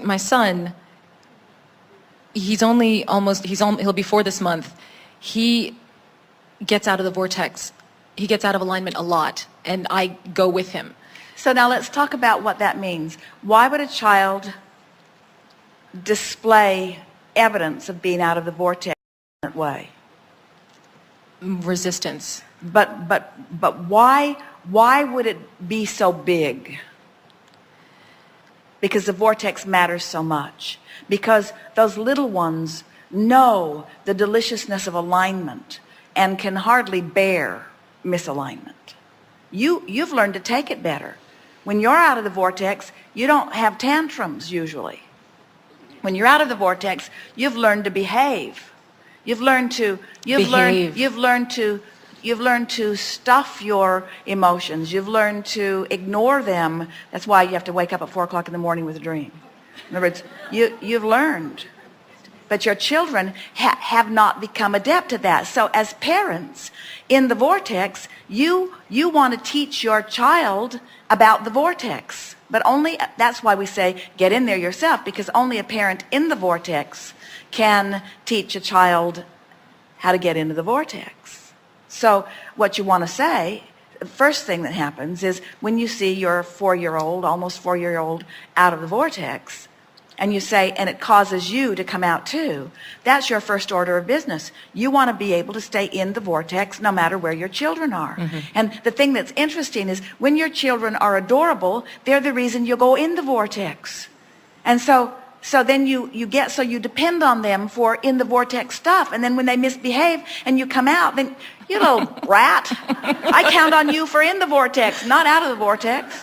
my son, he'll be 4 this month. He gets out of the vortex. He gets out of alignment a lot, and I go with him. So now let's talk about what that means. Why would a child display evidence of being out of the vortex in that way? Resistance. But why would it be so big? Because the vortex matters so much. Because those little ones know the deliciousness of alignment and can hardly bear misalignment. You've learned to take it better. When you're out of the vortex, you don't have tantrums usually. When you're out of the vortex, you've learned to behave. You've learned to stuff your emotions. You've learned to ignore them. That's why you have to wake up at 4 o'clock in the morning with a dream. In other words, you've learned. But your children have not become adept at that. So as parents in the vortex, you want to teach your child about the vortex. But only, that's why we say get in there yourself, because only a parent in the vortex can teach a child how to get into the vortex. So what you want to say, the first thing that happens is when you see your 4-year-old, almost 4-year-old out of the vortex, and you say, and it causes you to come out too, that's your first order of business. You want to be able to stay in the vortex no matter where your children are. Mm-hmm. And the thing that's interesting is when your children are adorable, they're the reason you go in the vortex. And so then you depend on them for in the vortex stuff. And then when they misbehave and you come out, then you little rat, I count on you for in the vortex, not out of the vortex.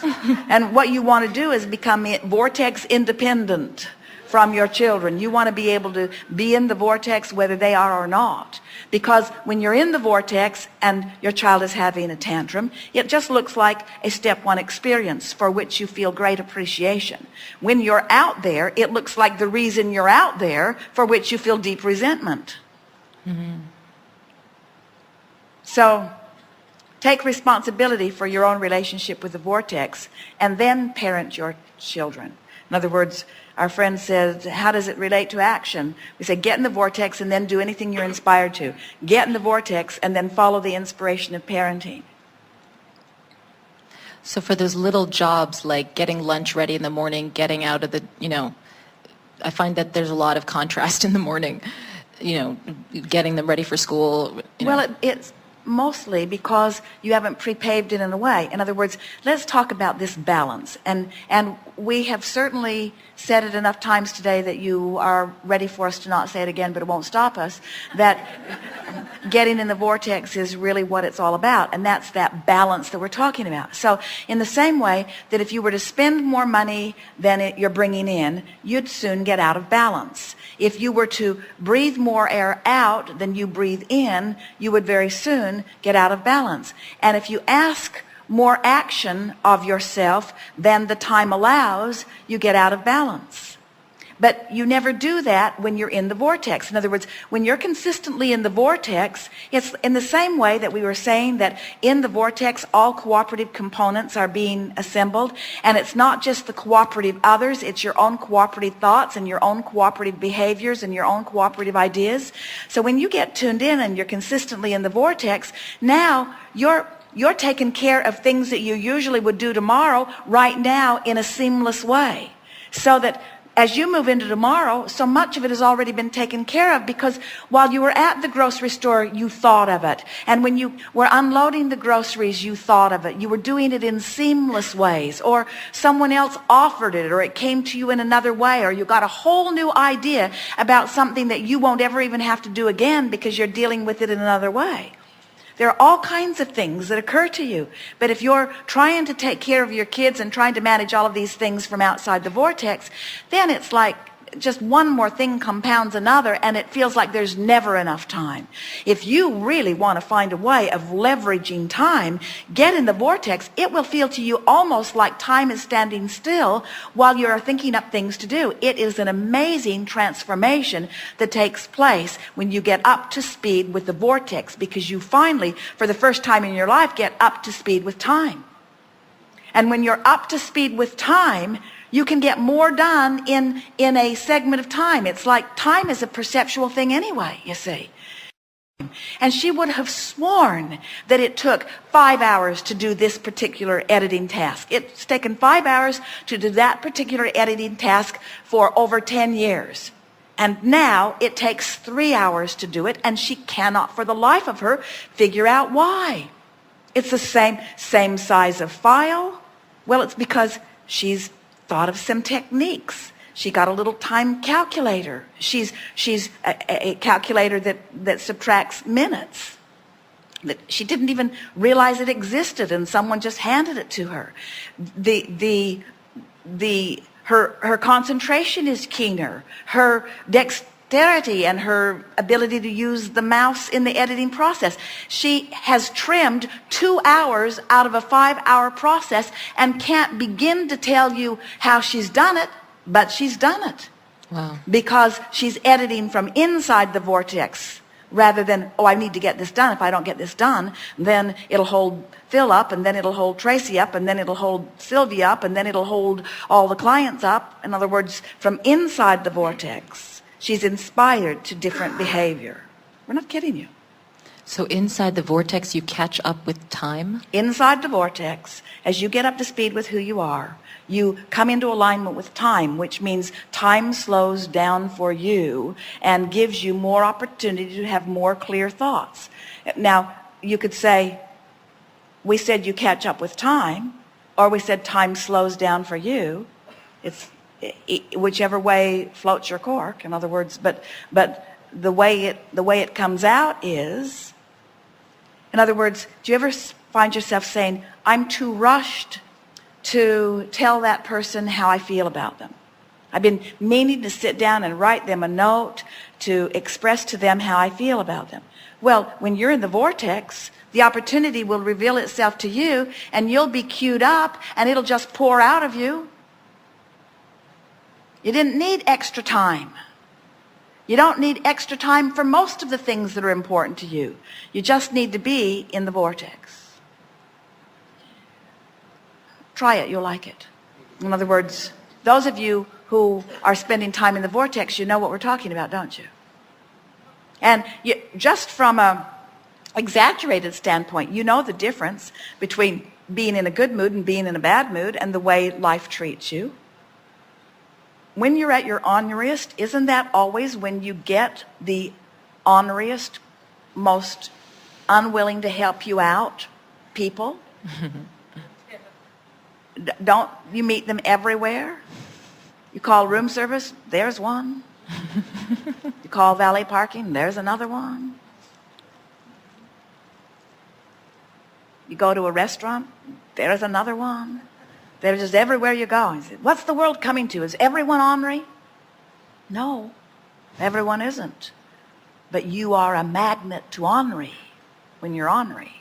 And what you want to do is become vortex independent from your children. You want to be able to be in the vortex whether they are or not. Because when you're in the vortex and your child is having a tantrum, it just looks like a step 1 experience for which you feel great appreciation. When you're out there, it looks like the reason you're out there for which you feel deep resentment. Mm-hmm. So take responsibility for your own relationship with the vortex and then parent your children. In other words, our friend says, how does it relate to action? We say, get in the vortex and then do anything you're inspired to. Get in the vortex and then follow the inspiration of parenting. So for those little jobs like getting lunch ready in the morning, getting out of the, I find that there's a lot of contrast in the morning, getting them ready for school. Well, it's mostly because you haven't pre-paved it in a way. In other words, let's talk about this balance. And we have certainly said it enough times today that you are ready for us to not say it again, but it won't stop us, that getting in the vortex is really what it's all about. And that's that balance that we're talking about. So in the same way that if you were to spend more money than you're bringing in, you'd soon get out of balance. If you were to breathe more air out than you breathe in, you would very soon get out of balance. And if you ask more action of yourself than the time allows, you get out of balance. But you never do that when you're in the vortex. In other words, when you're consistently in the vortex, it's in the same way that we were saying that in the vortex all cooperative components are being assembled, and it's not just the cooperative others, it's your own cooperative thoughts and your own cooperative behaviors and your own cooperative ideas. So when you get tuned in and you're consistently in the vortex, now you're taking care of things that you usually would do tomorrow right now in a seamless way. So that as you move into tomorrow, so much of it has already been taken care of because while you were at the grocery store, you thought of it. And when you were unloading the groceries, you thought of it. You were doing it in seamless ways, or someone else offered it, or it came to you in another way, or you got a whole new idea about something that you won't ever even have to do again because you're dealing with it in another way. There are all kinds of things that occur to you. But if you're trying to take care of your kids and trying to manage all of these things from outside the vortex, then it's like just one more thing compounds another, and it feels like there's never enough time. If you really want to find a way of leveraging time, get in the vortex. It will feel to you almost like time is standing still while you're thinking up things to do. It is an amazing transformation that takes place when you get up to speed with the vortex, because you finally, for the first time in your life, get up to speed with time. And when you're up to speed with time, You can get more done in a segment of time. It's like time is a perceptual thing anyway, you see. And she would have sworn that it took 5 hours to do this particular editing task. It's taken 5 hours to do that particular editing task for over 10 years. And now it takes 3 hours to do it, and she cannot for the life of her figure out why. It's the same size of file. Well, it's because she's thought of some techniques. She got a little time calculator. She's a calculator that subtracts minutes. She didn't even realize it existed, and someone just handed it to her. Her concentration is keener. Her dexterity and her ability to use the mouse in the editing process. She has trimmed 2 hours out of a 5-hour process and can't begin to tell you how she's done it, but she's done it. Wow. Because she's editing from inside the vortex rather than, oh, I need to get this done. If I don't get this done, then it'll hold Phil up, and then it'll hold Tracy up, and then it'll hold Sylvia up, and then it'll hold all the clients up. In other words, from inside the vortex, she's inspired to different behavior. We're not kidding you. So inside the vortex, you catch up with time? Inside the vortex, as you get up to speed with who you are, you come into alignment with time, which means time slows down for you and gives you more opportunity to have more clear thoughts. Now, you could say, we said you catch up with time, or we said time slows down for you. It's whichever way floats your cork, in other words, but the way it comes out is, in other words, do you ever find yourself saying, I'm too rushed to tell that person how I feel about them? I've been meaning to sit down and write them a note to express to them how I feel about them. Well, when you're in the vortex, the opportunity will reveal itself to you, and you'll be queued up, and it'll just pour out of you. You didn't need extra time. You don't need extra time for most of the things that are important to you. You just need to be in the vortex. Try it, you'll like it. In other words, those of you who are spending time in the vortex, you know what we're talking about, don't you? And just from an exaggerated standpoint, you know the difference between being in a good mood and being in a bad mood and the way life treats you. When you're at your orneriest, isn't that always when you get the orneriest, most unwilling to help you out people? Don't you meet them everywhere? You call room service, there's one. You call valet parking, there's another one. You go to a restaurant, there's another one. They're just everywhere you go. You say, what's the world coming to? Is everyone ornery? No, everyone isn't. But you are a magnet to ornery when you're ornery.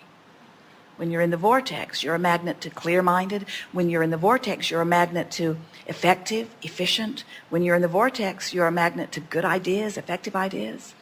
When you're in the vortex, you're a magnet to clear-minded. When you're in the vortex, you're a magnet to effective, efficient. When you're in the vortex, you're a magnet to good ideas, effective ideas.